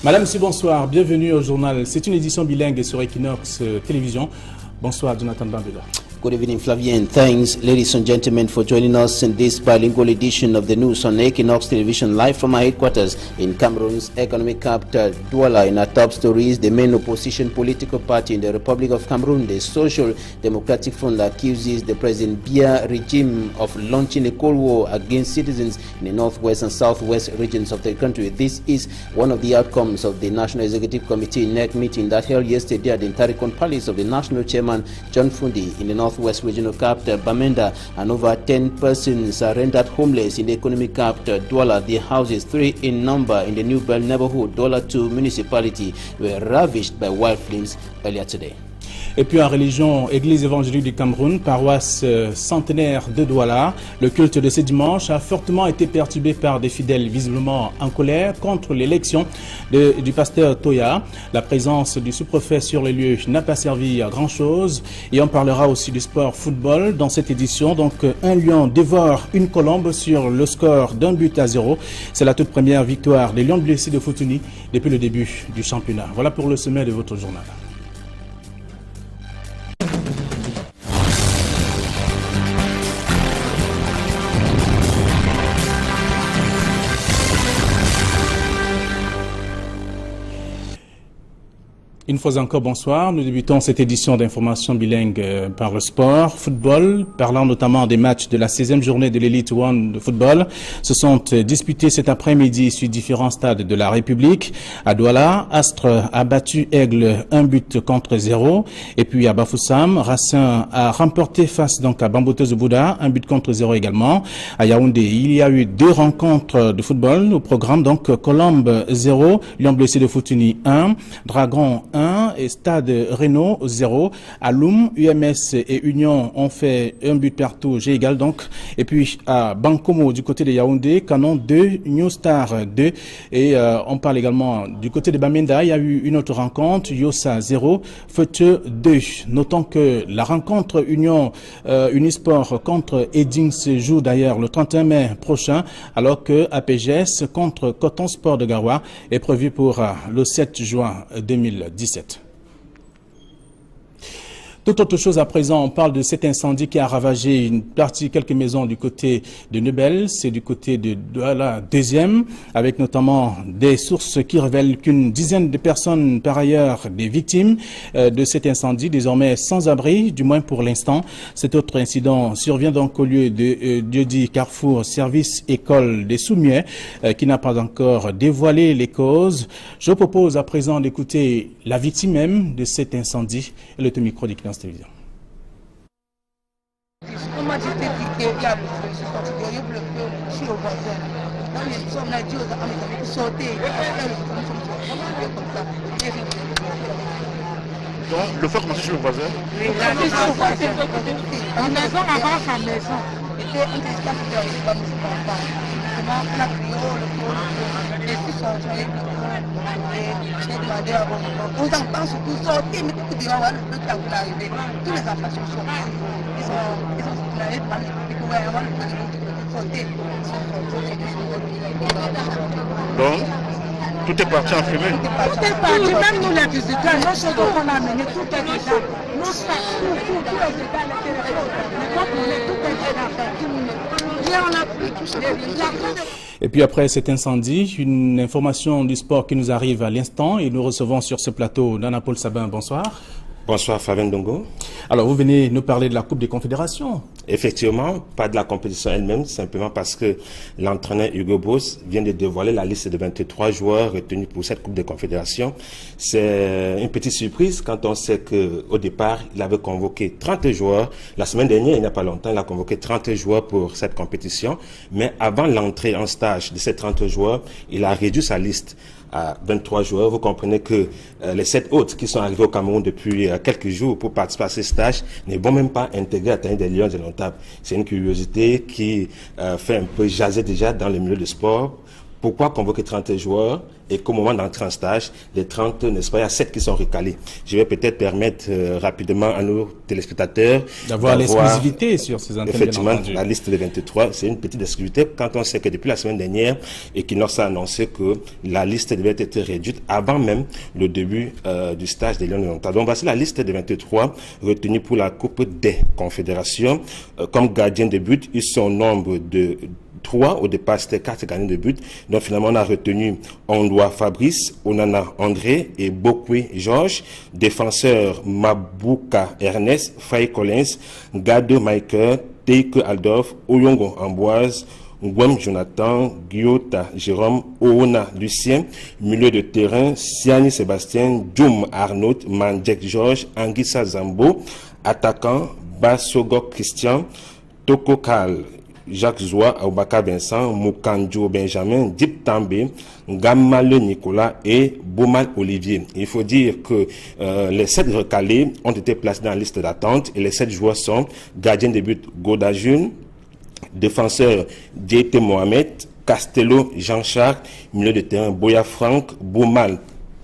Madame, monsieur, bonsoir. Bienvenue au journal. C'est une édition bilingue sur Equinox Télévision. Bonsoir, Jonathan Bambela. Good evening, Flavien. Thanks, ladies and gentlemen, for joining us in this bilingual edition of the news on Equinox Television, live from our headquarters in Cameroon's economic capital, Douala. In our top stories, the main opposition political party in the Republic of Cameroon, the Social Democratic Front, accuses the President Biya regime of launching a cold war against citizens in the northwest and southwest regions of the country. This is one of the outcomes of the National Executive Committee NEC meeting that held yesterday at the Ntarikon Palace of the National Chairman John Fundi in the northwest regional capital Bamenda, and over 10 persons are rendered homeless in the economic capital Douala. The houses, 3 in number in the New Bell neighborhood, Douala 2 municipality, were ravished by wild flames earlier today. Et puis en religion, Église évangélique du Cameroun, paroisse centenaire de Douala, le culte de ce dimanche a fortement été perturbé par des fidèles visiblement en colère contre l'élection du pasteur Toya. La présence du sous-préfet sur les lieux n'a pas servi à grand-chose. Et on parlera aussi du sport football dans cette édition. Donc un lion dévore une colombe sur le score d'1-0. C'est la toute première victoire des Lions blessés de Futuni depuis le début du championnat. Voilà pour le sommet de votre journal. Une fois encore, bonsoir. Nous débutons cette édition d'information bilingue par le sport, football, parlant notamment des matchs de la 16e journée de l'Elite One de football. Se sont disputés cet après-midi sur différents stades de la République. À Douala, Astre a battu Aigle 1-0. Et puis à Bafoussam, Racine a remporté face donc à Bamboteuse Bouddha, 1-0 également. À Yaoundé, il y a eu 2 rencontres de football au programme. Donc Colombe 0, Lion blessé de Futuni 1, Dragon 1 et Stade Renault 0. À Loum, UMS et Union ont fait 1 but partout, G égal donc. Et puis à Bankomo du côté de Yaoundé, Canon 2, New Star 2. Et on parle également du côté de Bamenda, il y a eu une autre rencontre, Yosa 0, Feutre 2. Notons que la rencontre Union Unisport contre Edding se joue d'ailleurs le 31 mai prochain, alors que APGS contre Coton Sport de Garoua est prévu pour le 7 juin 2017. Toute autre chose à présent, on parle de cet incendie qui a ravagé quelques maisons du côté de Nebel, c'est du côté de la 2e, avec notamment des sources qui révèlent qu'une dizaine de personnes, par ailleurs des victimes de cet incendie, désormais sans abri, du moins pour l'instant. Cet autre incident survient donc au lieu de Dieu-dit Carrefour Service École des Soumiers, qui n'a pas encore dévoilé les causes. Je propose à présent d'écouter la victime même de cet incendie et le micro d'Equinox Télévision. On m'a dit qu'il y a le feu, c'est sorti de le feu chez le voisin. Dans les sommes, on a dit aux amis de sauter, comme ça. Donc, le feu a commencé chez le voisin? Oui, la maison avant sa maison. Était un distance de la maison. On a crié le feu, les filles sont sorties. J'ai demandé à vos enfants surtout sortir, mais tout dehors, le feu qui a voulu arriver. Tous les enfants sont sortis. Ils sont allés devant le public, avant le feu de sauter. Donc, tout est parti en fumée? Tout est parti, même nous les visiteurs, nos choses qu'on a amenées, tout est déjà. Nos sacs, tout est déjà, les téléphones, les comptes, tout est déjà. Et on a pris tout ça. Et puis après cet incendie, une information du sport qui nous arrive à l'instant et nous recevons sur ce plateau Nana Paul Sabin. Bonsoir. Bonsoir Fabien Dongo. Alors vous venez nous parler de la Coupe des Confédérations. Effectivement, pas de la compétition elle-même, simplement parce que l'entraîneur Hugo Boss vient de dévoiler la liste de 23 joueurs retenus pour cette Coupe des Confédérations. C'est une petite surprise quand on sait qu'au départ, il avait convoqué 30 joueurs. La semaine dernière, il n'y a pas longtemps, il a convoqué 30 joueurs pour cette compétition. Mais avant l'entrée en stage de ces 30 joueurs, il a réduit sa liste à 23 joueurs. Vous comprenez que les 7 autres qui sont arrivés au Cameroun depuis quelques jours pour participer à ces stages ne vont même pas intégrer à l'atteinte des Lions de l'Ontable. C'est une curiosité qui fait un peu jaser déjà dans le milieu du sport. Pourquoi convoquer 30 joueurs et qu'au moment d'entrer en stage, les 30, n'est-ce pas, il y a 7 qui sont recalés. Je vais peut-être permettre rapidement à nos téléspectateurs d'avoir l'exclusivité sur ces antennes. Effectivement, la liste des 23, c'est une petite exclusivité quand on sait que depuis la semaine dernière, Equinox a annoncé que la liste devait être réduite avant même le début du stage des Lions de l'Ontario. Donc voici la liste des 23 retenus pour la Coupe des Confédérations. Comme gardiens de but, ils sont au nombre de 3, au départ c'était 4 gardiens de but, donc finalement on a retenu Ondoa Fabrice, Onana André et Bokwe Georges, défenseurs Mabuka Ernest, Faye Collins, Gado Michael, Teike Aldorf, Oyongo Amboise, Ngwem Jonathan, Guiota Jérôme, Oona Lucien, milieu de terrain, Siani Sébastien, Djoum Arnaud, Mandjek Georges, Anguissa Zambo, attaquant, Basogok Christian, Toko Kal, Jacques Zoua, Aubaka Vincent, Moukanjo Benjamin, Dip Tambe, Gamale Nicolas et Bouman Olivier. Il faut dire que les 7 recalés ont été placés dans la liste d'attente et les 7 joueurs sont gardien de but Goda June, défenseur Dieté Mohamed, Castello Jean-Charles, milieu de terrain Boya Franck, Bouman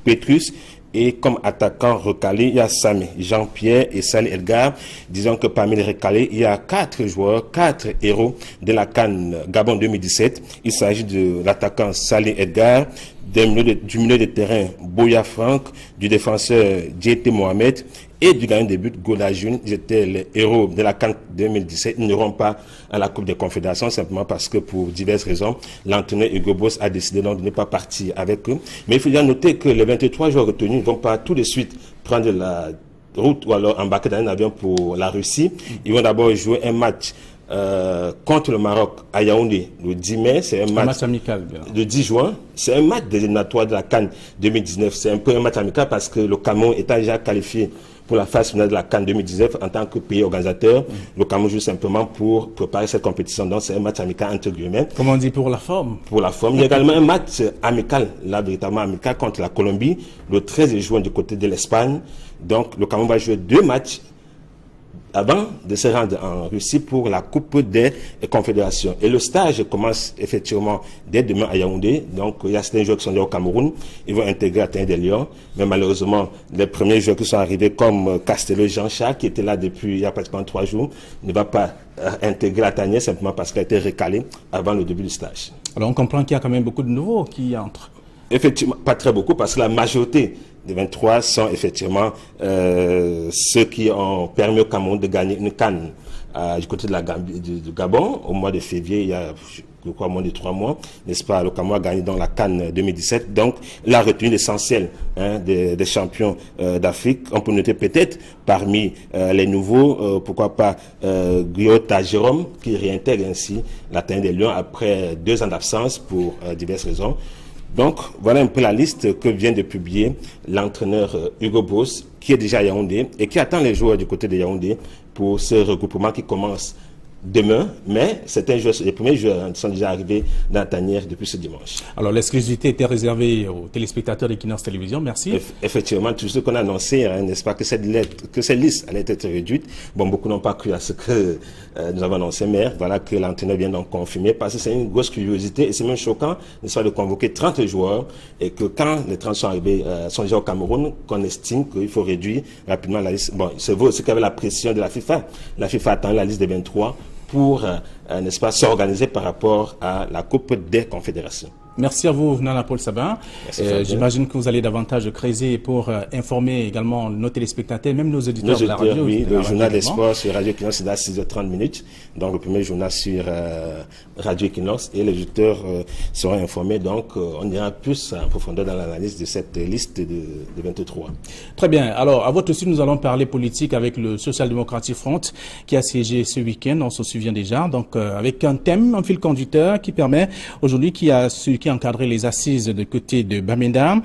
Petrus, et comme attaquant recalé, il y a Samé, Jean-Pierre et Sali Edgar. Disons que parmi les recalés, il y a 4 joueurs, 4 héros de la CAN Gabon 2017. Il s'agit de l'attaquant Sali Edgar, du milieu de terrain Boya Franck, du défenseur Dieté Mohamed et du gardien de but Goda June. Ils étaient les héros de la CAN 2017. Ils n'iront pas à la Coupe des Confédérations simplement parce que pour diverses raisons, l'entraîneur Hugo Boss a décidé donc de ne pas partir avec eux. Mais il faut bien noter que les 23 joueurs retenus ne vont pas tout de suite prendre la route ou alors embarquer dans un avion pour la Russie. Ils vont d'abord jouer un match contre le Maroc à Yaoundé le 10 mai, c'est un match amical. Bien. Le 10 juin, c'est un match désignatoire de la CAN 2019. C'est un peu un match amical parce que le Cameroun étant déjà qualifié pour la phase finale de la CAN 2019 en tant que pays organisateur. Le Cameroun joue simplement pour préparer cette compétition. Donc c'est un match amical entre guillemets. Comment on dit pour la forme? Pour la forme. Il y a également un match amical, là véritablement amical contre la Colombie, le 13 juin du côté de l'Espagne. Donc le Cameroun va jouer 2 matchs avant de se rendre en Russie pour la Coupe des Confédérations. Et le stage commence effectivement dès demain à Yaoundé. Donc il y a certains joueurs qui sont là au Cameroun. Ils vont intégrer la Terre des Lions. Mais malheureusement, les premiers joueurs qui sont arrivés comme Castello Jean-Charles, qui était là depuis il y a pratiquement 3 jours, ne va pas intégrer la tanière simplement parce qu'il a été recalé avant le début du stage. Alors on comprend qu'il y a quand même beaucoup de nouveaux qui entrent. Effectivement, pas très beaucoup parce que la majorité des 23 sont effectivement ceux qui ont permis au Cameroun de gagner une CAN du côté de la Gambie, du Gabon au mois de février, il y a je crois moins de 3 mois, n'est-ce pas? Le Cameroun a gagné dans la CAN 2017, donc il a retenu l'essentiel des champions d'Afrique. On peut noter peut-être parmi les nouveaux, pourquoi pas Guiota Jérôme qui réintègre ainsi la Terre des Lions après 2 ans d'absence pour diverses raisons. Donc, voilà un peu la liste que vient de publier l'entraîneur Hugo Boss, qui est déjà à Yaoundé et qui attend les joueurs du côté de Yaoundé pour ce regroupement qui commence demain, mais certains joueurs, les premiers joueurs sont déjà arrivés dans la tanière depuis ce dimanche. Alors l'exclusivité était réservée aux téléspectateurs d'Equinox Télévision, merci. Effectivement, tout ce qu'on a annoncé, n'est-ce pas, que cette liste allait être réduite. Bon, beaucoup n'ont pas cru à ce que nous avons annoncé, mais voilà que l'entraîneur vient donc confirmer, parce que c'est une grosse curiosité et c'est même choquant, n'est-ce pas, de convoquer 30 joueurs et que quand les 30 sont arrivés, sont déjà au Cameroun, qu'on estime qu'il faut réduire rapidement la liste. Bon, c'est qu'il y avait la pression de la FIFA. La FIFA attend la liste des 23 pour, n'est-ce pas, s'organiser par rapport à la Coupe des Confédérations. Merci à vous, Nana Paul Sabin. J'imagine que vous allez davantage creuser pour informer également nos téléspectateurs, même nos auditeurs de la radio. Oui, le journal des sports sur Radio Equinox, c'est à 6h30. Donc, le premier journal sur Radio Equinox et les auditeurs seront informés. Donc, on ira plus en profondeur dans l'analyse de cette liste de 23. Très bien. Alors, à votre suite, nous allons parler politique avec le Social Democratic Front qui a siégé ce week-end. On se souvient déjà. Donc, avec un thème, un fil conducteur qui permet aujourd'hui, qui a encadré les assises de côté de Bamenda,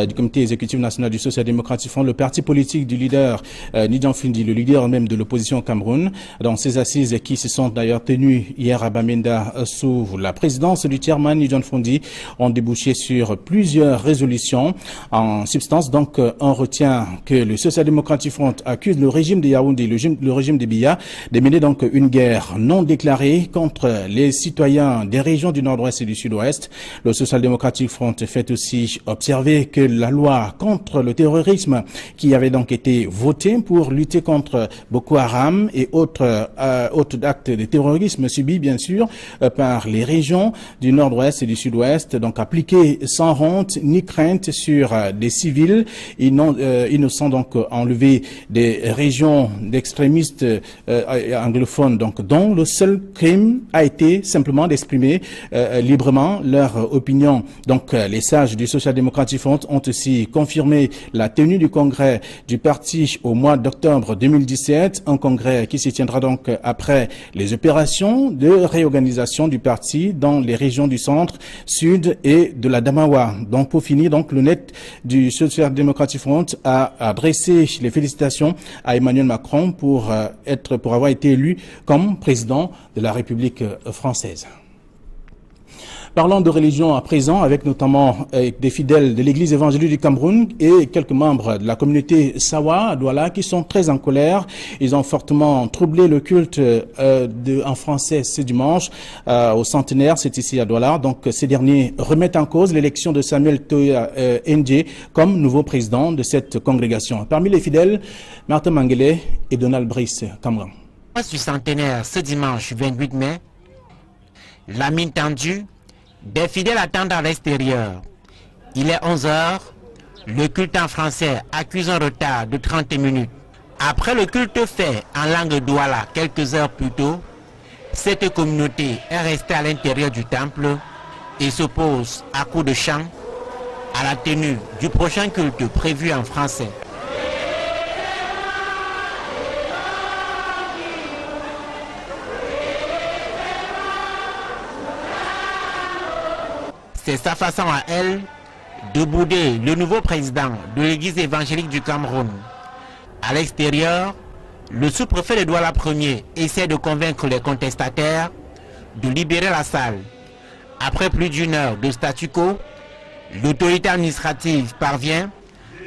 du comité exécutif national du Social Democratic Front, le parti politique du leader Nidjan Findi, le leader même de l'opposition au Cameroun. Dans ces assises qui se sont d'ailleurs tenues hier à Bamenda sous la présidence du chairman Nidjan Findi, ont débouché sur plusieurs résolutions. En substance, donc, on retient que le Social Democratic Front accuse le régime de Yaoundé, le régime de Biya, de mener donc une guerre non déclarée contre les citoyens des régions du nord-ouest et du sud-ouest. Le Social Democratic Front fait aussi observer que la loi contre le terrorisme qui avait donc été votée pour lutter contre Boko Haram et autres actes de terrorisme subis bien sûr par les régions du nord-ouest et du sud-ouest, donc appliqués sans honte ni crainte sur des civils innocents, donc enlevés des régions d'extrémistes anglophones, donc dont le seul crime a été simplement d'exprimer librement leur opinion. Donc les sages du Social Democratic Front ont aussi confirmé la tenue du congrès du parti au mois d'octobre 2017, un congrès qui se tiendra donc après les opérations de réorganisation du parti dans les régions du centre, sud et de la Damawa. Donc pour finir, donc le net du Social Democratic Front a adressé les félicitations à Emmanuel Macron pour avoir été élu comme président de la République française. Parlons de religion à présent, avec notamment des fidèles de l'église évangélique du Cameroun et quelques membres de la communauté Sawa à Douala qui sont très en colère. Ils ont fortement troublé le culte en français ce dimanche au centenaire, c'est ici à Douala. Donc ces derniers remettent en cause l'élection de Samuel Toya Ndje comme nouveau président de cette congrégation. Parmi les fidèles, Martin Mangele et Donald Brice Cameron. Du centenaire ce dimanche 28 mai, la mine tendue, des fidèles attendent à l'extérieur. Il est 11 h, le culte en français accuse un retard de 30 minutes. Après le culte fait en langue douala quelques heures plus tôt, cette communauté est restée à l'intérieur du temple et s'oppose à coups de chant à la tenue du prochain culte prévu en français. C'est sa façon à elle de bouder le nouveau président de l'église évangélique du Cameroun. À l'extérieur, le sous-préfet de Douala Ier essaie de convaincre les contestataires de libérer la salle. Après plus d'une heure de statu quo, l'autorité administrative parvient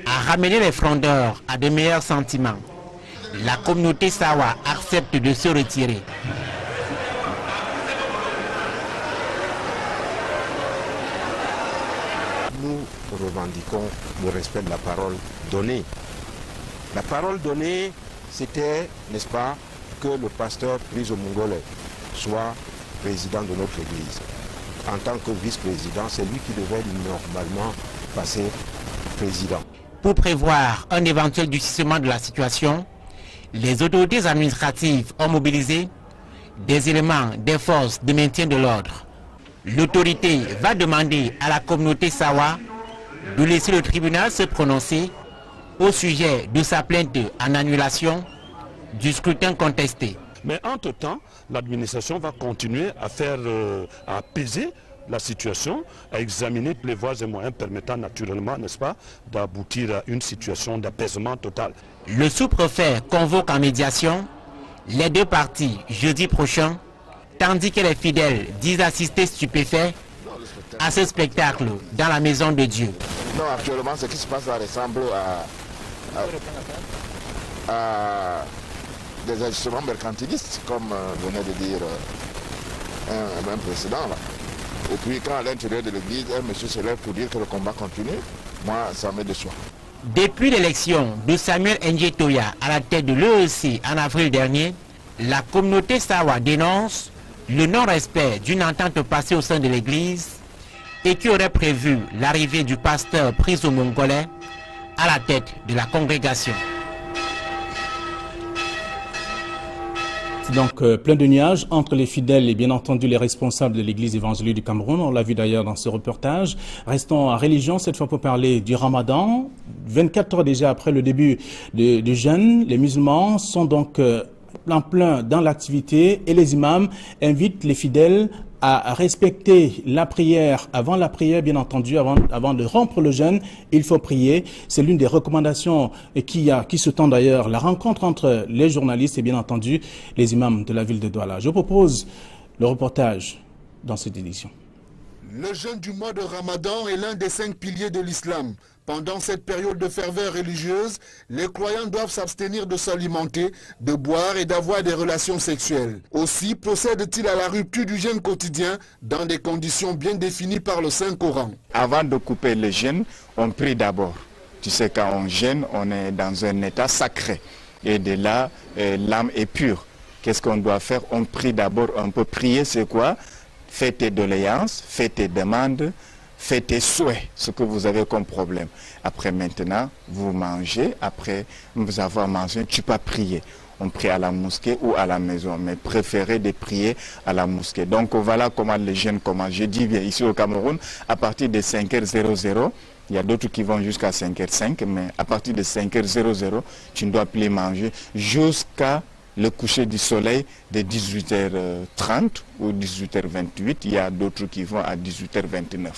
à ramener les frondeurs à de meilleurs sentiments. La communauté Sawa accepte de se retirer. Nous revendiquons le respect de la parole donnée. La parole donnée, c'était, n'est-ce pas, que le pasteur Priso Mongolais soit président de notre église. En tant que vice-président, c'est lui qui devait normalement passer président. Pour prévoir un éventuel durcissement de la situation, les autorités administratives ont mobilisé des éléments des forces de maintien de l'ordre. L'autorité va demander à la communauté Sawa de laisser le tribunal se prononcer au sujet de sa plainte en annulation du scrutin contesté. Mais entre-temps, l'administration va continuer à apaiser la situation, à examiner les voies et moyens permettant naturellement, n'est-ce pas, d'aboutir à une situation d'apaisement total. Le sous-préfet convoque en médiation les deux parties jeudi prochain, tandis que les fidèles disent assister stupéfaits à ce spectacle dans la maison de Dieu. Non, actuellement, ce qui se passe là ressemble à des ajustements mercantilistes, comme venait de dire un précédent. Là. Et puis quand à l'intérieur de l'église, un monsieur se lève pour dire que le combat continue, moi, ça me déçoit. Depuis l'élection de Samuel Ndje Toya à la tête de l'EEC en avril dernier, la communauté Sawa dénonce le non-respect d'une entente passée au sein de l'église et qui aurait prévu l'arrivée du pasteur Priso Mongolais à la tête de la congrégation. Donc plein de nuages entre les fidèles et bien entendu les responsables de l'église évangélique du Cameroun. On l'a vu d'ailleurs dans ce reportage. Restons en religion cette fois pour parler du Ramadan. 24 heures déjà après le début du jeûne, les musulmans sont donc plein dans l'activité et les imams invitent les fidèles à respecter la prière. Avant la prière, bien entendu, avant de rompre le jeûne, il faut prier. C'est l'une des recommandations qui se tend d'ailleurs la rencontre entre les journalistes et bien entendu les imams de la ville de Douala. Je propose le reportage dans cette édition. Le jeûne du mois de Ramadan est l'un des 5 piliers de l'islam. Pendant cette période de ferveur religieuse, les croyants doivent s'abstenir de s'alimenter, de boire et d'avoir des relations sexuelles. Aussi procède-t-il à la rupture du jeûne quotidien dans des conditions bien définies par le Saint-Coran. Avant de couper le jeûne, on prie d'abord. Tu sais, quand on jeûne, on est dans un état sacré. Et de là, l'âme est pure. Qu'est-ce qu'on doit faire? On prie d'abord. On peut prier, c'est quoi? Fais tes doléances, fais tes demandes, fais tes souhaits, ce que vous avez comme problème. Après maintenant, vous mangez. Après vous avoir mangé, tu peux prier. On prie à la mosquée ou à la maison, mais préférez de prier à la mosquée. Donc voilà comment les jeunes commencent. Je dis bien, ici au Cameroun, à partir de 5h00, il y a d'autres qui vont jusqu'à 5h05, mais à partir de 5h00, tu ne dois plus manger jusqu'à le coucher du soleil de 18h30 ou 18h28. Il y a d'autres qui vont à 18h29.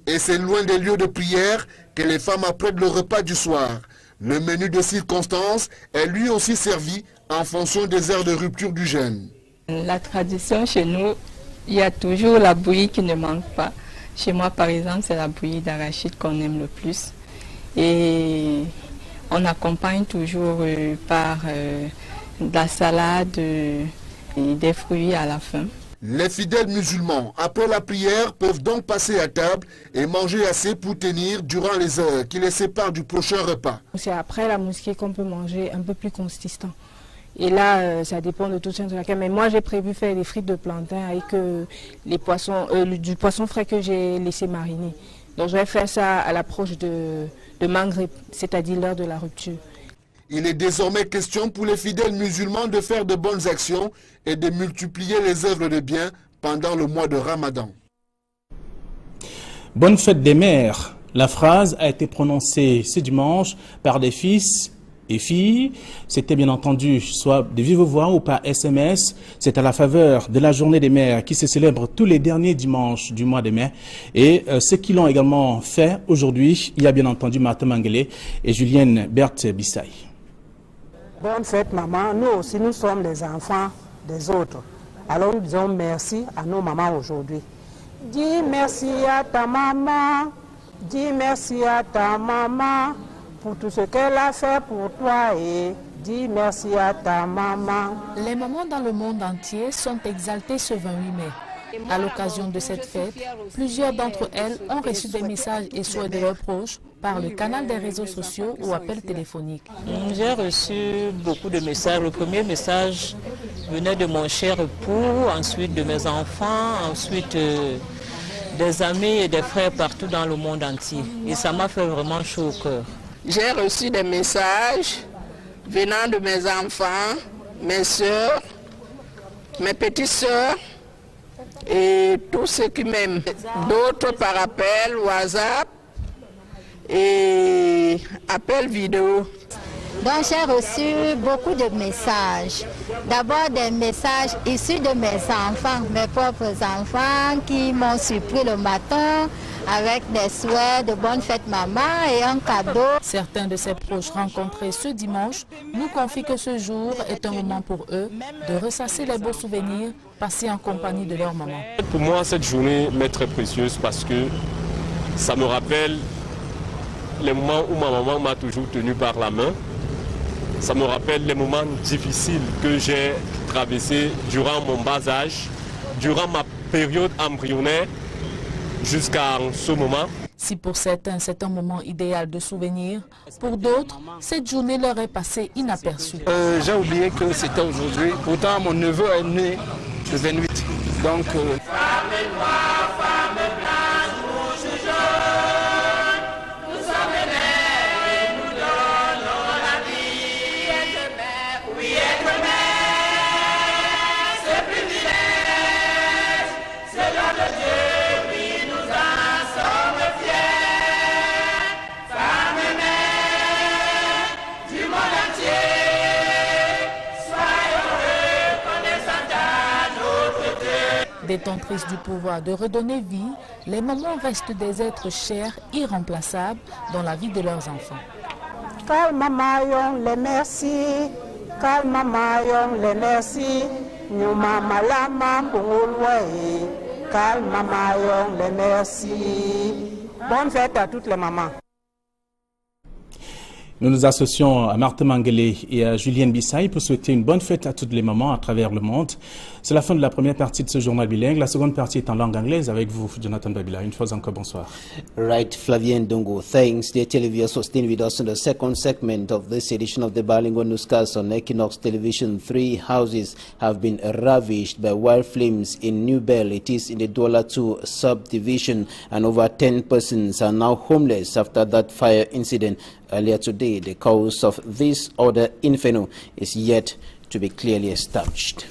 Et c'est loin des lieux de prière que les femmes apprêtent le repas du soir. Le menu de circonstance est lui aussi servi en fonction des heures de rupture du jeûne. La tradition chez nous, il y a toujours la bouillie qui ne manque pas. Chez moi, par exemple, c'est la bouillie d'arachide qu'on aime le plus. Et on accompagne toujours par de la salade et des fruits à la fin. Les fidèles musulmans, après la prière, peuvent donc passer à table et manger assez pour tenir durant les heures qui les séparent du prochain repas. C'est après la mosquée qu'on peut manger un peu plus consistant. Et là, ça dépend de tout ça. Mais moi, j'ai prévu faire des frites de plantain avec du poisson frais que j'ai laissé mariner. Donc, je vais faire ça à l'approche de Maghrib, c'est-à-dire l'heure de la rupture. Il est désormais question pour les fidèles musulmans de faire de bonnes actions et de multiplier les œuvres de bien pendant le mois de Ramadan. Bonne fête des mères. La phrase a été prononcée ce dimanche par des fils et filles. C'était bien entendu soit de vive voix ou par SMS. C'est à la faveur de la journée des mères qui se célèbre tous les derniers dimanches du mois de mai. Et ceux qui l'ont également fait aujourd'hui, il y a bien entendu Martha Mangele et Julienne Berthe-Bissaï. Bonne fête maman, nous aussi nous sommes les enfants des autres. Alors nous disons merci à nos mamans aujourd'hui. Dis merci à ta maman, dis merci à ta maman pour tout ce qu'elle a fait pour toi et dis merci à ta maman. Les mamans dans le monde entier sont exaltées ce 28 mai. À l'occasion de cette fête, plusieurs d'entre elles ont reçu des messages et souhaits de leurs proches par le canal des réseaux sociaux ou appels téléphoniques. J'ai reçu beaucoup de messages. Le premier message venait de mon cher époux, ensuite de mes enfants, ensuite des amis et des frères partout dans le monde entier. Et ça m'a fait vraiment chaud au cœur. J'ai reçu des messages venant de mes enfants, mes soeurs, mes petites soeurs, et tous ceux qui m'aiment. D'autres par appel, WhatsApp et appel vidéo. Donc j'ai reçu beaucoup de messages. D'abord des messages issus de mes enfants, mes propres enfants qui m'ont surpris le matin avec des souhaits de bonne fête maman et un cadeau. Certains de ses proches rencontrés ce dimanche nous confient que ce jour est un moment pour eux de ressasser les beaux souvenirs passés en compagnie de leur maman. Pour moi, cette journée m'est très précieuse parce que ça me rappelle les moments où ma maman m'a toujours tenu par la main. Ça me rappelle les moments difficiles que j'ai traversés durant mon bas âge, durant ma période embryonnaire, jusqu'à ce moment. Si pour certains c'est un moment idéal de souvenir, pour d'autres, cette journée leur est passée inaperçue. J'ai oublié que c'était aujourd'hui. Pourtant, mon neveu est né le 28. Donc, Détentrices du pouvoir de redonner vie, les mamans restent des êtres chers, irremplaçables dans la vie de leurs enfants. Calma mayon les merci, calma mayon les merci, nous mama la maman pour Pascal, Maman Ayong, merci. Bonne fête à toutes les mamans. Nous nous associons à Marthe Mangele et à Julienne Bissaï pour souhaiter une bonne fête à toutes les mamans à travers le monde. C'est la fin de la première partie de ce journal bilingue. La seconde partie est en langue anglaise avec vous, Jonathan Babila. Une fois encore, bonsoir. Right, Flavien Dongo. Thanks, dear televiewers, for staying with us in the second segment of this edition of the bilingual newscast on Equinox Television. 3 houses have been ravished by wild flames in New Bell. It is in the Douala 2 subdivision, and over 10 persons are now homeless after that fire incident earlier today. The cause of this other inferno is yet to be clearly established.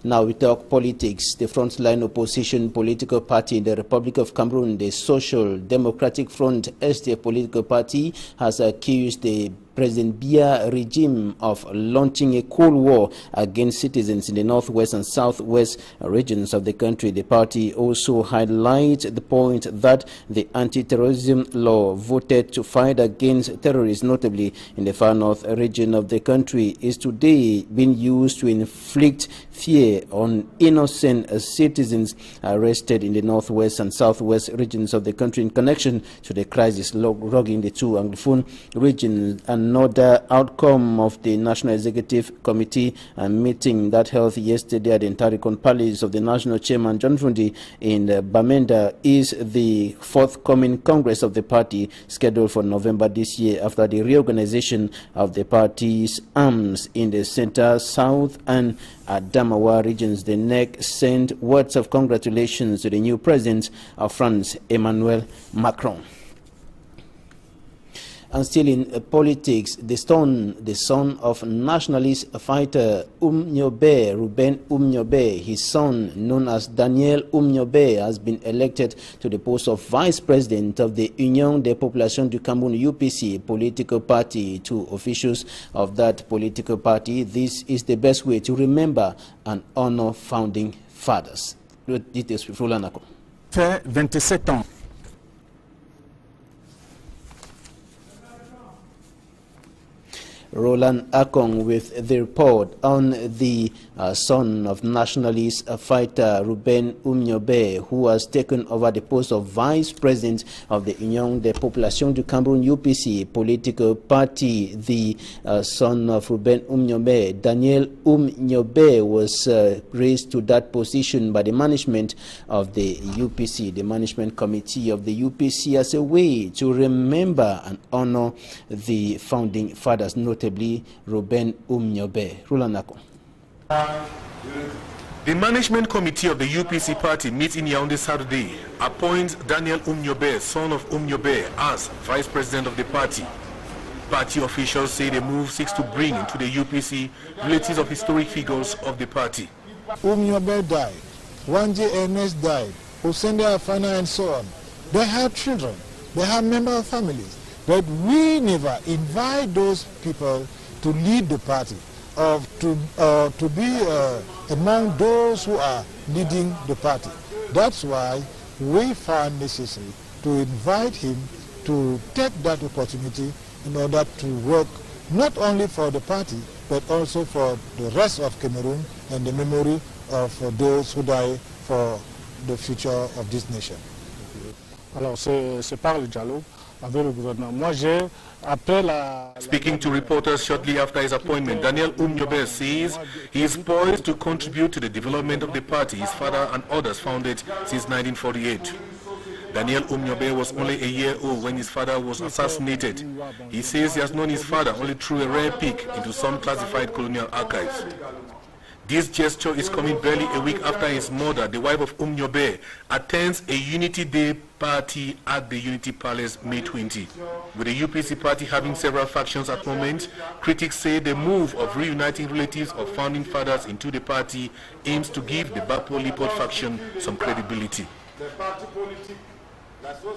Now we talk politics. The frontline opposition political party in the Republic of Cameroon, the Social Democratic Front, SDF political party, has accused the President Biya regime of launching a cold war against citizens in the northwest and southwest regions of the country. The party also highlights the point that the anti-terrorism law voted to fight against terrorists, notably in the far north region of the country, is today being used to inflict fear on innocent citizens arrested in the northwest and southwest regions of the country in connection to the crisis rogging the two Anglophone regions. Another outcome of the National Executive Committee meeting that held yesterday at the Ntarikon Palace of the National Chairman John Fundi in Bamenda is the forthcoming Congress of the party scheduled for November this year after the reorganization of the party's arms in the center, south and Adamawa regions. The NEC sent words of congratulations to the new president of France, Emmanuel Macron. And still in politics, the son of nationalist fighter Nyobe, Ruben Nyobe, his son, known as Daniel Nyobe, has been elected to the post of vice president of the Union des Populations du Cameroun, UPC, political party. To officials of that political party, this is the best way to remember and honor founding fathers. Details with Roland Ako. Fait 27 ans. Roland Akong with the report on the son of nationalist fighter Ruben Nyobe, who has taken over the post of vice president of the Union des Populations du Cameroun, UPC, political party. The son of Ruben Nyobe, Daniel Nyobe, was raised to that position by the management of the UPC, the management committee of the UPC, as a way to remember and honor the founding fathers, notably Ruben Nyobe. Rulanako. The management committee of the UPC party meets in Yaoundé Saturday, appoints Daniel Nyobe, son of Nyobe, as vice president of the party. Party officials say the move seeks to bring into the UPC relatives of historic figures of the party. Nyobe died, Wanje Ernest died, Osende Afana and so on. They have children, they have member of families, but we never invite those people to lead the party or to be among those who are leading the party. That's why we found necessary to invite him to take that opportunity in order to work not only for the party but also for the rest of Cameroon and the memory of those who died for the future of this nation. Alors c'est par le dialogue avec le gouvernement. Moi j'ai après la. Speaking to reporters shortly after his appointment, Daniel Nyobe says he is poised to contribute to the development of the party his father and others founded since 1948. Daniel Nyobe was only a year old when his father was assassinated. He says he has known his father only through a rare peek into some classified colonial archives. This gesture is coming barely a week after his mother, the wife of Nyobe, attends a Unity Day party at the Unity Palace May 20. With the UPC party having several factions at the moment, critics say the move of reuniting relatives of founding fathers into the party aims to give the Bapo Lipot faction some credibility.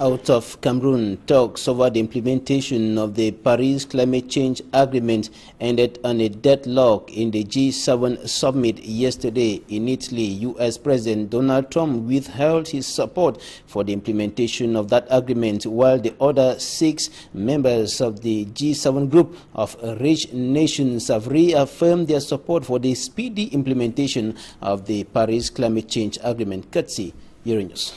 Out of Cameroon, talks over the implementation of the Paris Climate Change Agreement ended on a deadlock in the G7 summit yesterday in Italy. U.S. President Donald Trump withheld his support for the implementation of that agreement, while the other 6 members of the G7 group of rich nations have reaffirmed their support for the speedy implementation of the Paris Climate Change Agreement. Courtesy Euronews.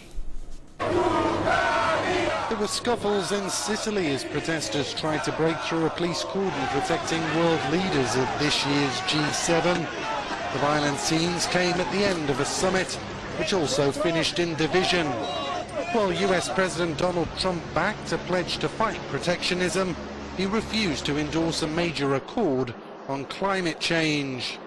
There were scuffles in Sicily as protesters tried to break through a police cordon protecting world leaders at this year's G7. The violent scenes came at the end of a summit, which also finished in division. While US President Donald Trump backed a pledge to fight protectionism, he refused to endorse a major accord on climate change.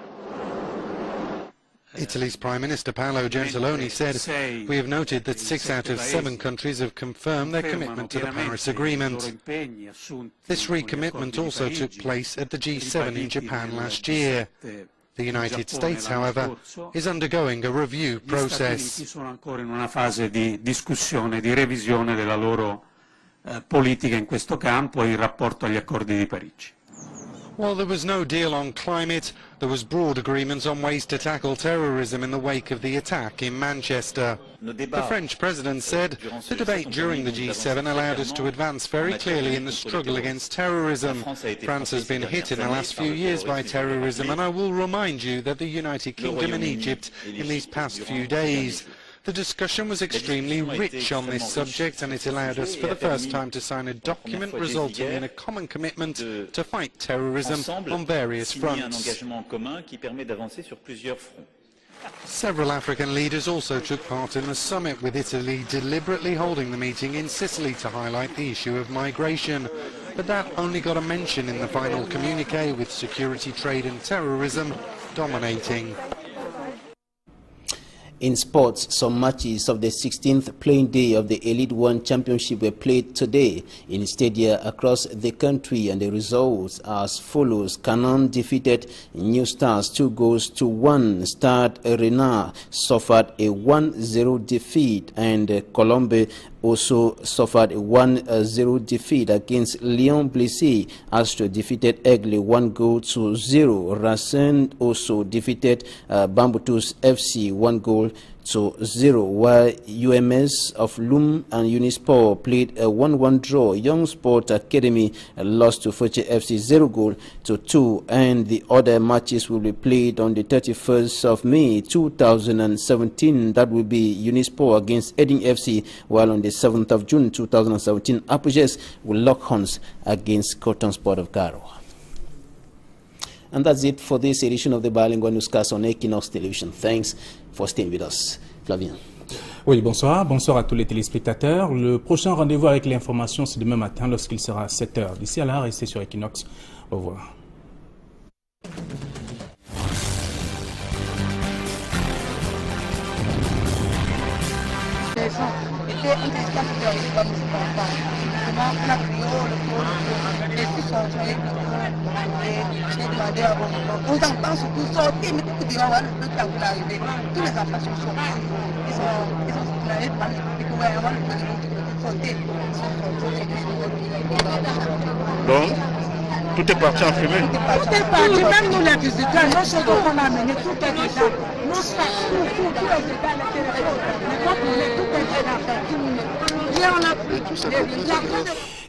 Italy's Prime Minister Paolo Gentiloni said, "We have noted that 6 out of 7 countries have confirmed their commitment to the Paris Agreement." This recommitment also took place at the G7 in Japan last year. The United States, however, is undergoing a review process. Sono ancora in una fase di discussione, di revisione della loro politica in questo campo in rapporto agli accordi di Parigi. While there was no deal on climate, there was broad agreement on ways to tackle terrorism in the wake of the attack in Manchester. The French president said, "The debate during the G7 allowed us to advance very clearly in the struggle against terrorism. France has been hit in the last few years by terrorism, and I will remind you that the United Kingdom and Egypt in these past few days." The discussion was extremely rich on this subject, and it allowed us for the first time to sign a document resulting in a common commitment to fight terrorism on various fronts. Several African leaders also took part in the summit, with Italy deliberately holding the meeting in Sicily to highlight the issue of migration. But that only got a mention in the final communique, with security, trade and terrorism dominating. In sports, some matches of the 16th playing day of the Elite One Championship were played today in stadia across the country, and the results are as follows. Canon defeated New Stars 2-1. Stade Renard suffered a 1-0 defeat, and Colombe also suffered a 1-0 defeat against Lyon Blessé. Astro defeated Aigle 1-0. Racine also defeated Bamboutus FC 1-0, while UMS of Loum and Unisport played a 1-1 draw. Young Sport Academy lost to Foche FC 0-2, and the other matches will be played on the 31st of May 2017. That will be Unisport against Edding FC, while on the 7th of June 2017, Apujes will lock horns against Cotton Sport of Garo. And that's it for this edition of the Bilingual Newscast on Equinox Television. Thanks for staying with us. Flavien. Oui, bonsoir. Bonsoir à tous les téléspectateurs. Le prochain rendez-vous avec l'information, c'est demain matin lorsqu'il sera 7 h. D'ici à là, restez sur Equinox. Au revoir. Aux enfants surtout sortir, mais tout le monde le temps pour arriver. Tous les enfants sont sortis. Ils sont allés par Donc, tout est parti en fumée. Tout est parti, même nous les visiteurs, nos chevaux qu'on a amenés, tout est déjà. Nos sacs, tout est déjà à l'intérieur. Mais quand on est tout est déjà. Et on a pris tout ça.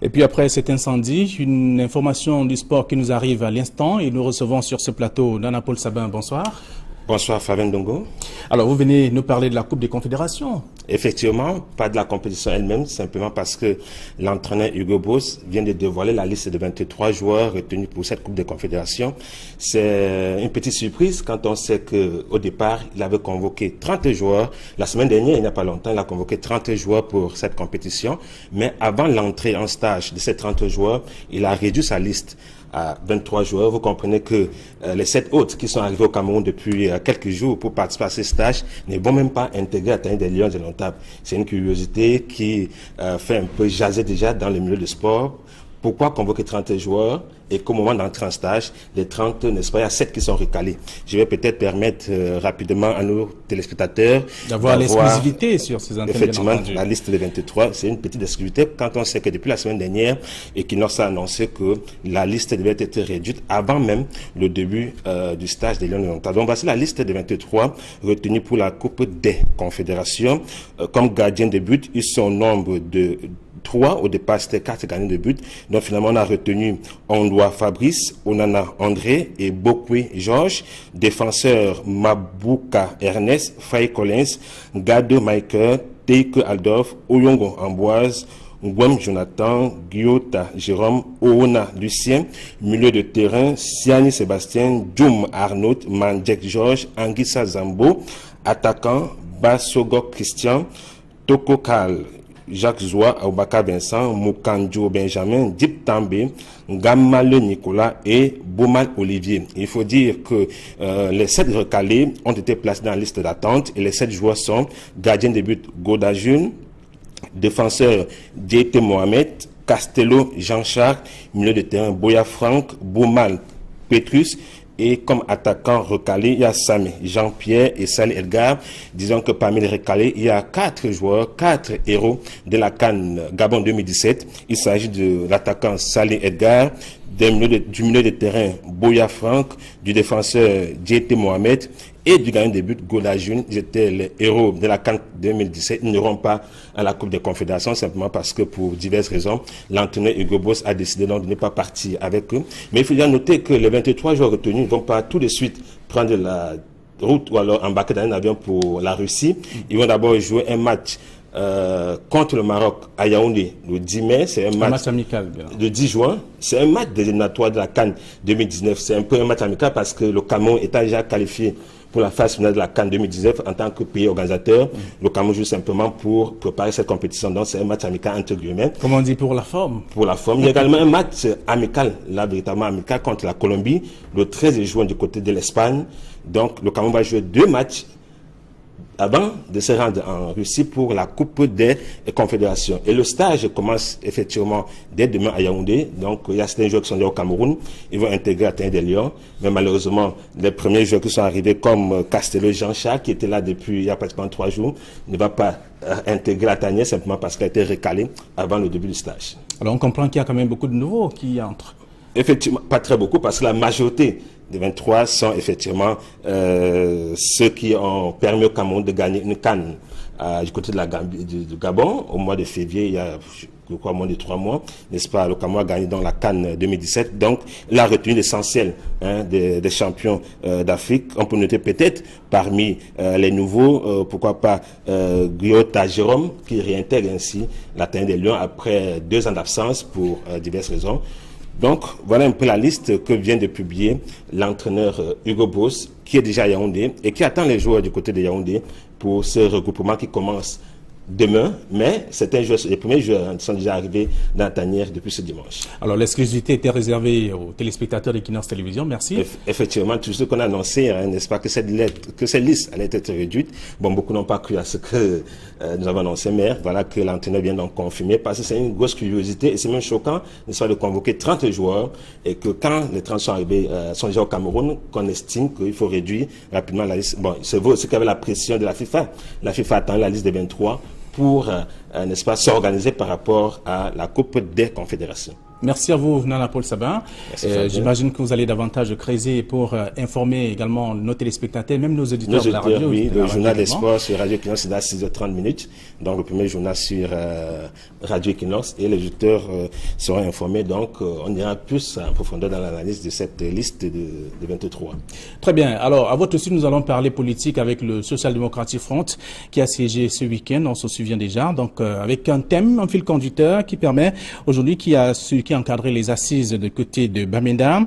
Et puis après cet incendie, une information du sport qui nous arrive à l'instant, et nous recevons sur ce plateau Nana Paul Sabin. Bonsoir. Bonsoir Fabien Dongo. Alors vous venez nous parler de la Coupe des Confédérations. Effectivement, pas de la compétition elle-même, simplement parce que l'entraîneur Hugo Boss vient de dévoiler la liste de 23 joueurs retenus pour cette Coupe des Confédérations. C'est une petite surprise quand on sait qu'au départ, il avait convoqué 30 joueurs. La semaine dernière, il n'y a pas longtemps, il a convoqué 30 joueurs pour cette compétition. Mais avant l'entrée en stage de ces 30 joueurs, il a réduit sa liste à 23 joueurs. Vous comprenez que les 7 autres qui sont arrivés au Cameroun depuis quelques jours pour participer à ces stages ne vont même pas intégrer à des Lions indomptables. C'est une curiosité qui fait un peu jaser déjà dans le milieu du sport. Pourquoi convoquer 30 joueurs et qu'au moment d'entrer en stage, les 30, n'est-ce pas, il y a 7 qui sont recalés. Je vais peut-être permettre rapidement à nos téléspectateurs d'avoir l'exclusivité sur ces antennes. Effectivement, la liste des 23, c'est une petite exclusivité quand on sait que depuis la semaine dernière, Equinox a annoncé que la liste devait être réduite avant même le début du stage des Lions de l'Ontario. Donc voici la liste des 23 retenus pour la Coupe des Confédérations. Comme gardiens de but, ils sont au nombre de 3, au départ c'était 4 gardiens de but, donc finalement on a retenu Ondoa Fabrice, Onana André et Bokwe Georges, défenseurs Mabuka Ernest, Faye Collins, Gado Michael, Teike Aldorf, Oyongo Amboise, Ngwem Jonathan, Guiota Jérôme, Oona Lucien, milieu de terrain, Siani Sébastien, Djoum Arnaud, Mandjek Georges, Anguissa Zambo, attaquant, Basogok Christian, Toko Kal, Jacques Zoua, Aubaka Vincent, Moukanjo Benjamin, Dip Tambe, Gamale Nicolas et Bouman Olivier. Il faut dire que les 7 recalés ont été placés dans la liste d'attente et les 7 joueurs sont gardien de but Goda June, défenseur Dieté Mohamed, Castello Jean-Charles, milieu de terrain Boya Franck, Bouman Petrus. Et comme attaquant recalé, il y a Sami Jean-Pierre et Sali Edgar. Disons que parmi les recalés, il y a 4 joueurs, 4 héros de la CAN Gabon 2017. Il s'agit de l'attaquant Sali Edgar, du milieu de terrain Boya Franck, du défenseur Dieté Mohamed et du gardien de but Gola June. Ils étaient les héros de la CAN 2017. Ils n'iront pas à la Coupe des Confédérations simplement parce que pour diverses raisons, l'entraîneur Hugo Boss a décidé donc de ne pas partir avec eux. Mais il faut bien noter que les 23 joueurs retenus ne vont pas tout de suite prendre la route ou alors embarquer dans un avion pour la Russie. Ils vont d'abord jouer un match contre le Maroc à Yaoundé le 10 mai, c'est un match amical. Bien. Le 10 juin, c'est un match des éliminatoires de la CAN 2019. C'est un peu un match amical parce que le Cameroun étant déjà qualifié pour la phase finale de la CAN 2019 en tant que pays organisateur. Le Cameroun joue simplement pour préparer cette compétition. Donc c'est un match amical entre guillemets. Comment on dit, pour la forme? Pour la forme. Il y a également un match amical, là véritablement amical, contre la Colombie, le 13 juin du côté de l'Espagne. Donc le Cameroun va jouer 2 matchs avant de se rendre en Russie pour la Coupe des Confédérations. Et le stage commence effectivement dès demain à Yaoundé. Donc il y a certains joueurs qui sont déjà au Cameroun, ils vont intégrer la Tanière des Lions. Mais malheureusement, les premiers joueurs qui sont arrivés comme Castello Jean-Charles, qui était là depuis il y a pratiquement 3 jours, ne va pas intégrer la Tanière simplement parce qu'elle a été recalée avant le début du stage. Alors on comprend qu'il y a quand même beaucoup de nouveaux qui entrent. Effectivement, pas très beaucoup parce que la majorité des 23 sont effectivement ceux qui ont permis au Cameroun de gagner une CAN du côté de la Gambie, du Gabon au mois de février, il y a je crois moins de 3 mois, n'est-ce pas? Le Cameroun a gagné dans la CAN 2017, donc il a retenu l'essentiel des champions d'Afrique. On peut noter peut-être parmi les nouveaux, pourquoi pas Guiota Jérôme qui réintègre ainsi la Tanière des Lions après 2 ans d'absence pour diverses raisons. Donc, voilà un peu la liste que vient de publier l'entraîneur Hugo Boss, qui est déjà à Yaoundé et qui attend les joueurs du côté de Yaoundé pour ce regroupement qui commence demain, mais certains joueurs, les premiers joueurs sont déjà arrivés dans la tanière depuis ce dimanche. Alors l'exclusivité était réservée aux téléspectateurs d'Equinox Télévision, merci. Effectivement, tout ce qu'on a annoncé, n'est-ce pas, que cette liste allait être réduite. Bon, beaucoup n'ont pas cru à ce que nous avons annoncé, mais voilà que l'entraîneur vient donc confirmer, parce que c'est une grosse curiosité et c'est même choquant, n'est-ce pas, de convoquer 30 joueurs et que quand les 30 sont arrivés, sont déjà au Cameroun, qu'on estime qu'il faut réduire rapidement la liste. Bon, c'est ce qu'avait la pression de la FIFA. La FIFA attend la liste des 23 pour, n'est-ce pas, s'organiser par rapport à la Coupe des Confédérations. Merci à vous, Nana Paul Sabin. J'imagine que vous allez davantage creuser pour informer également nos téléspectateurs, même nos auditeurs de la radio. Oui, le journal des sports sur Radio Equinox, c'est à 6h30. Donc, le premier journal sur Radio Equinox et les auditeurs seront informés. Donc, on ira plus en profondeur dans l'analyse de cette liste de 23. Très bien. Alors, à votre tour, nous allons parler politique avec le Social Democratic Front qui a siégé ce week-end. On s'en souvient déjà. Donc, avec un thème, un fil conducteur qui permet aujourd'hui, qui a encadré les assises de côté de Bamenda,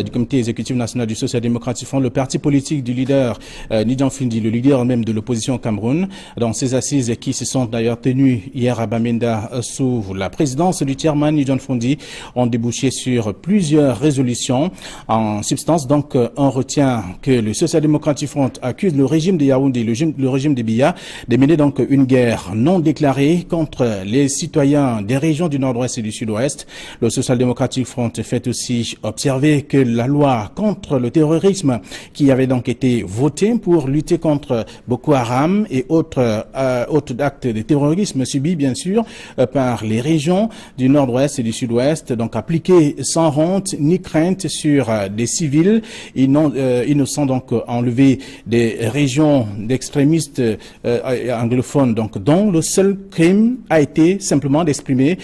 du comité exécutif national du Social Democratic Front, le parti politique du leader Nidjan Fundi, le leader même de l'opposition au Cameroun. Dans ces assises qui se sont d'ailleurs tenues hier à Bamenda sous la présidence du chairman Nidjan Fundi, ont débouché sur plusieurs résolutions. En substance, donc, on retient que le Social Democratic Front accuse le régime de Yaoundé, le régime de Biya, de mener donc une guerre non déclarée contre les citoyens des régions du nord-ouest et du sud-ouest. Le Social Democratic Front fait aussi observer que la loi contre le terrorisme qui avait donc été votée pour lutter contre Boko Haram et autres actes de terrorisme subis bien sûr par les régions du nord-ouest et du sud-ouest, donc appliquée sans honte ni crainte sur des civils. Ils nous sont donc enlevés des régions d'extrémistes anglophones, donc dont le seul crime a été simplement d'exprimer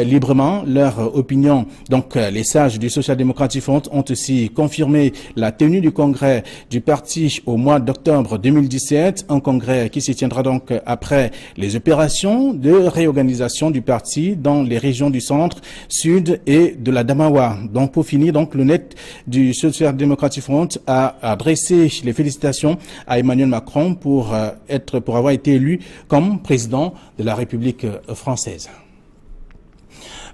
librement leur opinion. Donc les sages du Social Democratic Front ont aussi confirmé la tenue du congrès du parti au mois d'octobre 2017, un congrès qui se tiendra donc après les opérations de réorganisation du parti dans les régions du centre, sud et de la Damawa. Donc pour finir, donc le net du Social Democratic Front a adressé les félicitations à Emmanuel Macron pour avoir été élu comme président de la République française.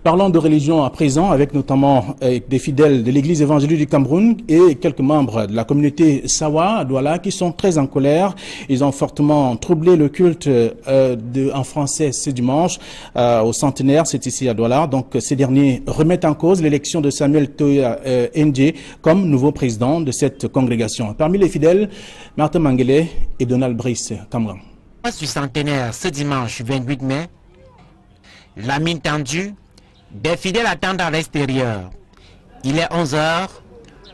Parlons de religion à présent, avec notamment des fidèles de l'église évangélique du Cameroun et quelques membres de la communauté Sawa à Douala qui sont très en colère. Ils ont fortement troublé le culte en français ce dimanche au centenaire, c'est ici à Douala. Donc ces derniers remettent en cause l'élection de Samuel Toya Ndje comme nouveau président de cette congrégation. Parmi les fidèles, Martin Mangele et Donald Brice Kamran. Du centenaire ce dimanche 28 mai, la mine tendue, des fidèles attendent à l'extérieur. Il est 11 h.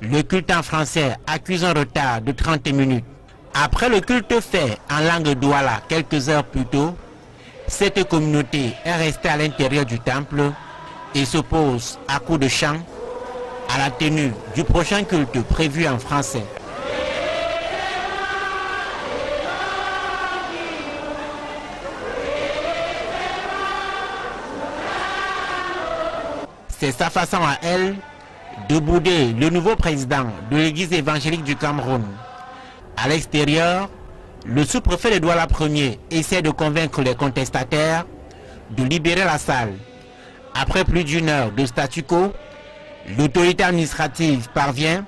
Le culte en français accuse un retard de 30 minutes. Après le culte fait en langue douala quelques heures plus tôt, cette communauté est restée à l'intérieur du temple et s'oppose à coups de chant à la tenue du prochain culte prévu en français. C'est sa façon à elle de bouder le nouveau président de l'église évangélique du Cameroun. À l'extérieur, le sous-préfet de Douala Ier essaie de convaincre les contestataires de libérer la salle. Après plus d'une heure de statu quo, l'autorité administrative parvient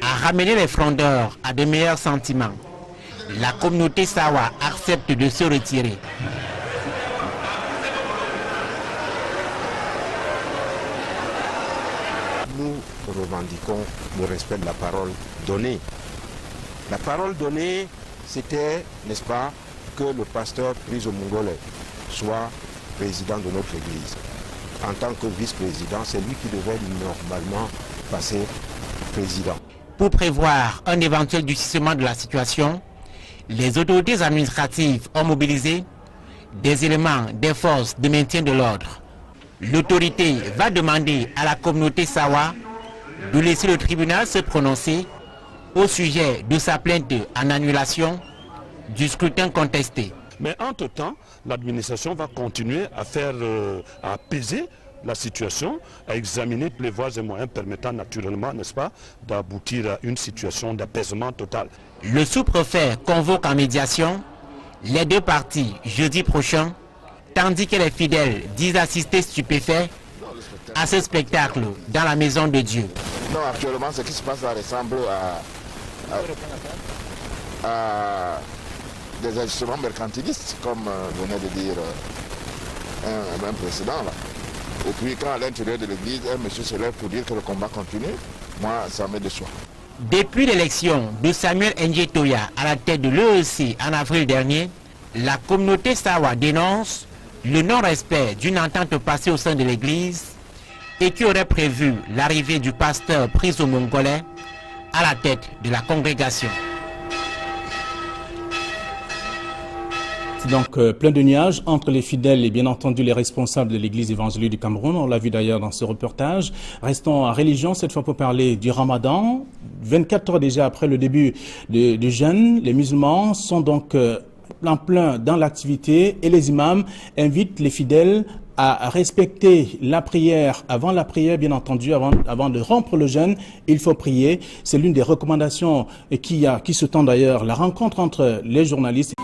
à ramener les frondeurs à de meilleurs sentiments. La communauté Sawa accepte de se retirer. Nous revendiquons le respect de la parole donnée. La parole donnée, c'était, n'est-ce pas, que le pasteur Priso Mungole soit président de notre église. En tant que vice-président, c'est lui qui devait normalement passer président. Pour prévoir un éventuel durcissement de la situation, les autorités administratives ont mobilisé des éléments des forces de maintien de l'ordre. L'autorité va demander à la communauté Sawa de laisser le tribunal se prononcer au sujet de sa plainte en annulation du scrutin contesté. Mais entre-temps, l'administration va continuer à apaiser la situation, à examiner tous les voies et moyens permettant naturellement, n'est-ce pas, d'aboutir à une situation d'apaisement total. Le sous-préfet convoque en médiation les deux parties jeudi prochain, tandis que les fidèles disent assister stupéfaits à ce spectacle dans la maison de Dieu. Non, actuellement, ce qui se passe là ressemble à des ajustements mercantilistes, comme venait de dire un précédent. Là. Et puis, quand à l'intérieur de l'église, un monsieur se lève pour dire que le combat continue, moi, ça me déçoit. Depuis l'élection de Samuel Ndje Toya à la tête de l'EEC en avril dernier, la communauté Sawa dénonce le non-respect d'une entente passée au sein de l'église et qui aurait prévu l'arrivée du pasteur Priso Mungole à la tête de la congrégation. C'est donc plein de nuages entre les fidèles et bien entendu les responsables de l'église évangélique du Cameroun. On l'a vu d'ailleurs dans ce reportage. Restons à religion cette fois pour parler du Ramadan. 24 heures déjà après le début du jeûne, les musulmans sont donc en plein dans l'activité et les imams invitent les fidèles à respecter la prière. Avant la prière, bien entendu, avant de rompre le jeûne, il faut prier. C'est l'une des recommandations qui sous-tend d'ailleurs la rencontre entre les journalistes.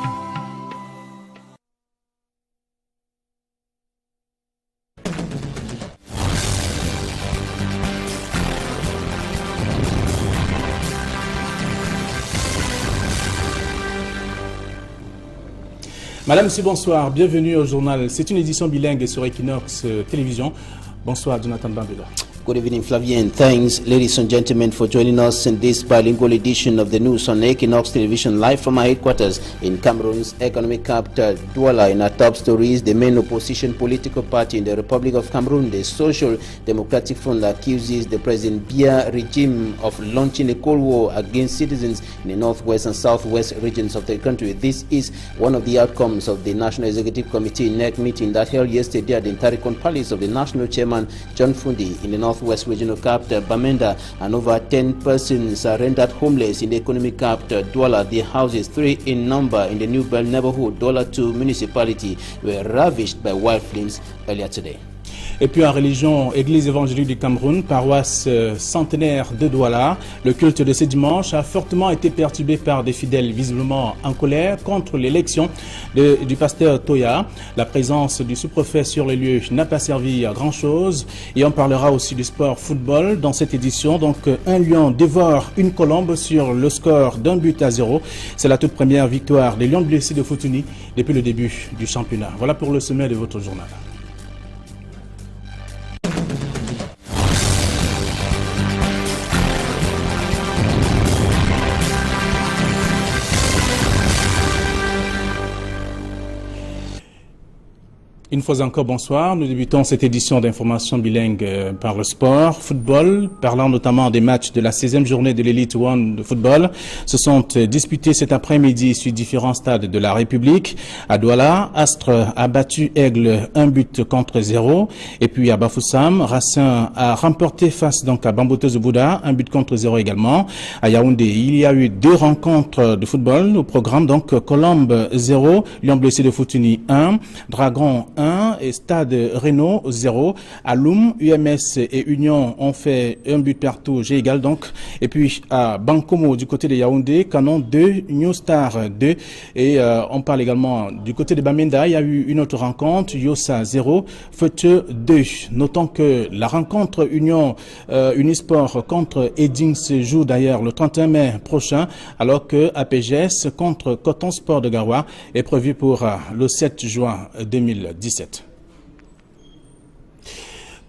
Madame, bonsoir, bienvenue au journal. C'est une édition bilingue sur Equinox Télévision. Bonsoir, Jonathan Bambila. Good evening, Flavien. Thanks, ladies and gentlemen, for joining us in this bilingual edition of the news on Equinox Television, live from our headquarters in Cameroon's economic capital, Douala. In our top stories, the main opposition political party in the Republic of Cameroon, the Social Democratic Front, accuses the President Biya regime of launching a cold war against citizens in the northwest and southwest regions of the country. This is one of the outcomes of the National Executive Committee NEC meeting that held yesterday at the Ntarikon Palace of the National Chairman John Fundi in the northwest regional capital Bamenda, and over 10 persons are rendered homeless in the economic capital Douala. The houses, 3 in number in the New Bell neighborhood, Douala 2 municipality, were ravished by wild flames earlier today. Et puis en religion, Église évangélique du Cameroun, paroisse centenaire de Douala, le culte de ce dimanche a fortement été perturbé par des fidèles visiblement en colère contre l'élection du pasteur Toya. La présence du sous-préfet sur les lieux n'a pas servi à grand-chose. Et on parlera aussi du sport football dans cette édition. Donc un lion dévore une colombe sur le score d'1-0. C'est la toute première victoire des Lions blessés de Futuni depuis le début du championnat. Voilà pour le sommet de votre journal. Une fois encore, bonsoir. Nous débutons cette édition d'information bilingue par le sport, football, parlant notamment des matchs de la 16e journée de l'Elite One de football. Se sont disputés cet après-midi sur différents stades de la République. À Douala, Astre a battu Aigle 1-0. Et puis à Bafoussam, Racine a remporté face donc à Bamboteuse Bouddha, 1-0 également. À Yaoundé, il y a eu 2 rencontres de football au programme. Donc Colombe 0, Lion blessé de Futuni 1, Dragon 1 et Stade Renault 0. À Loum, UMS et Union ont fait 1 but partout, G égal donc. Et puis à Bankomo du côté de Yaoundé, Canon 2, New Star 2. Et on parle également du côté de Bamenda, il y a eu une autre rencontre, Yosa 0, Feuteux 2. Notons que la rencontre Union Unisport contre Eding se joue d'ailleurs le 31 mai prochain, alors que APGS contre Coton Sport de Garoua est prévu pour le 7 juin 2017.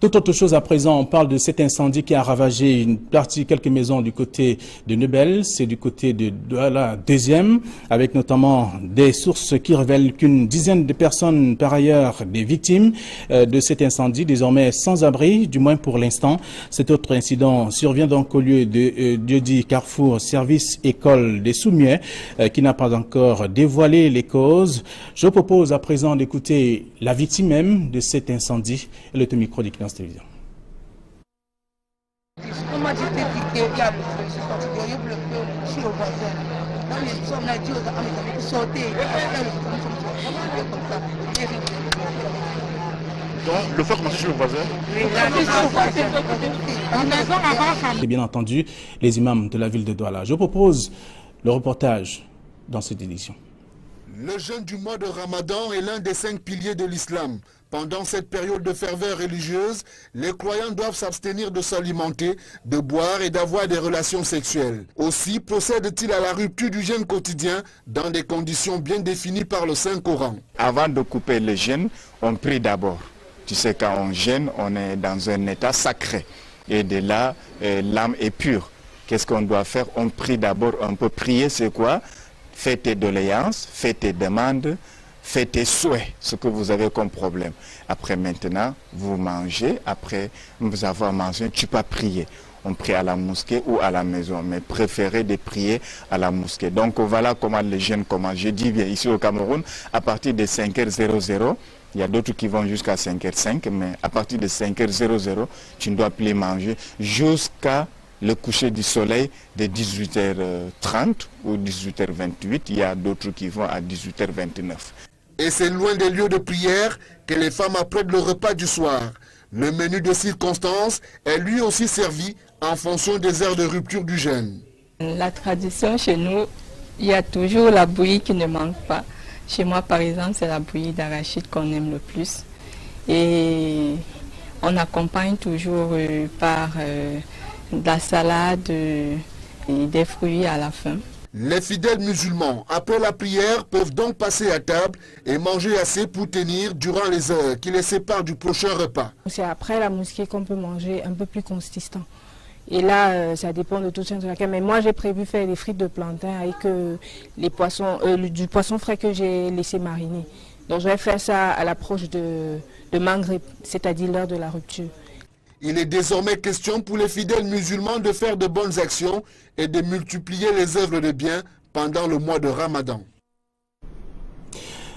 Toute autre chose à présent, on parle de cet incendie qui a ravagé quelques maisons du côté de Nebel, c'est du côté de la 2e, avec notamment des sources qui révèlent qu'une dizaine de personnes, par ailleurs des victimes de cet incendie, désormais sans abri, du moins pour l'instant. Cet autre incident survient donc au lieu de Dieu-dit Carrefour Service École des Soumiers, qui n'a pas encore dévoilé les causes. Je propose à présent d'écouter la victime même de cet incendie et le micro d'Equinox Télévision. On m'a dit qu'il y a le feu, c'est sorti, il y a eu le feu chez le voisin. Dans les sommes, on a dit aux amis de sortir, donc le feu a commencé chez le voisin. Et bien entendu, les imams de la ville de Douala. Je propose le reportage dans cette édition. Le jeûne du mois de Ramadan est l'un des 5 piliers de l'islam. Pendant cette période de ferveur religieuse, les croyants doivent s'abstenir de s'alimenter, de boire et d'avoir des relations sexuelles. Aussi procède-t-il à la rupture du jeûne quotidien dans des conditions bien définies par le Saint-Coran. Avant de couper le jeûne, on prie d'abord. Tu sais, quand on jeûne, on est dans un état sacré. Et de là, l'âme est pure. Qu'est-ce qu'on doit faire? On prie d'abord. On peut prier, c'est quoi? Fais tes doléances, fais tes demandes, fais tes souhaits, ce que vous avez comme problème. Après maintenant, vous mangez, après vous avoir mangé, tu peux prier. On prie à la mosquée ou à la maison, mais préférez de prier à la mosquée. Donc voilà comment les jeunes commencent. Je dis bien, ici au Cameroun, à partir de 5h00, il y a d'autres qui vont jusqu'à 5h05, mais à partir de 5h00, tu ne dois plus manger jusqu'à le coucher du soleil de 18h30 ou 18h28. Il y a d'autres qui vont à 18h29. Et c'est loin des lieux de prière que les femmes apprêtent le repas du soir. Le menu de circonstance est lui aussi servi en fonction des heures de rupture du jeûne. La tradition chez nous, il y a toujours la bouillie qui ne manque pas. Chez moi, par exemple, c'est la bouillie d'arachide qu'on aime le plus. Et on accompagne toujours par de la salade et des fruits à la fin. Les fidèles musulmans, après la prière, peuvent donc passer à table et manger assez pour tenir durant les heures qui les séparent du prochain repas. C'est après la mosquée qu'on peut manger un peu plus consistant. Et là, ça dépend de tout ça. Mais moi, j'ai prévu faire des frites de plantain avec les poissons, du poisson frais que j'ai laissé mariner. Donc, je vais faire ça à l'approche de Maghreb, c'est-à-dire l'heure de la rupture. Il est désormais question pour les fidèles musulmans de faire de bonnes actions et de multiplier les œuvres de bien pendant le mois de Ramadan.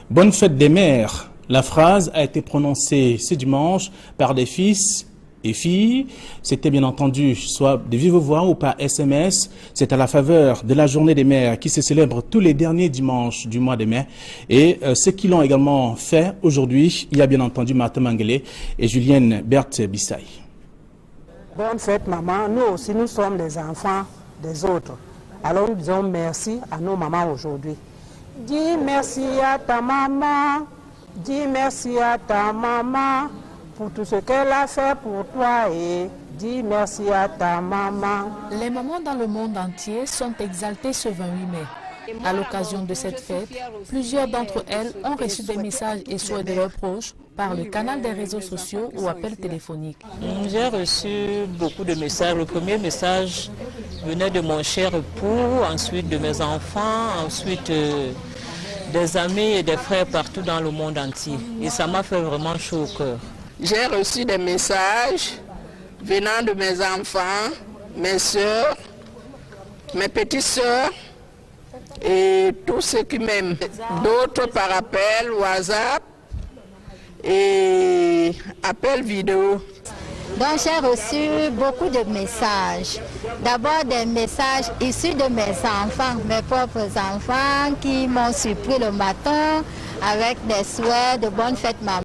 Bonne fête des mères. La phrase a été prononcée ce dimanche par des fils et filles. C'était bien entendu soit de vive voix ou par SMS. C'est à la faveur de la journée des mères qui se célèbre tous les derniers dimanches du mois de mai. Et ceux qui l'ont également fait aujourd'hui, il y a bien entendu Martha Mangele et Julienne Berthe-Bissaï. Bonne fête maman, nous aussi nous sommes les enfants des autres. Alors nous disons merci à nos mamans aujourd'hui. Dis merci à ta maman, dis merci à ta maman pour tout ce qu'elle a fait pour toi et dis merci à ta maman. Les mamans dans le monde entier sont exaltées ce 28 mai. À l'occasion de cette fête, plusieurs d'entre elles ont reçu des messages et souhaits de leurs proches par le canal des réseaux sociaux ou appels téléphoniques. J'ai reçu beaucoup de messages. Le premier message venait de mon cher époux, ensuite de mes enfants, ensuite des amis et des frères partout dans le monde entier. Et ça m'a fait vraiment chaud au cœur. J'ai reçu des messages venant de mes enfants, mes soeurs, mes petites soeurs et tous ceux qui m'aiment. D'autres par appel, WhatsApp et appel vidéo. Donc j'ai reçu beaucoup de messages. D'abord des messages issus de mes enfants, mes propres enfants qui m'ont surpris le matin avec des souhaits de bonne fête maman.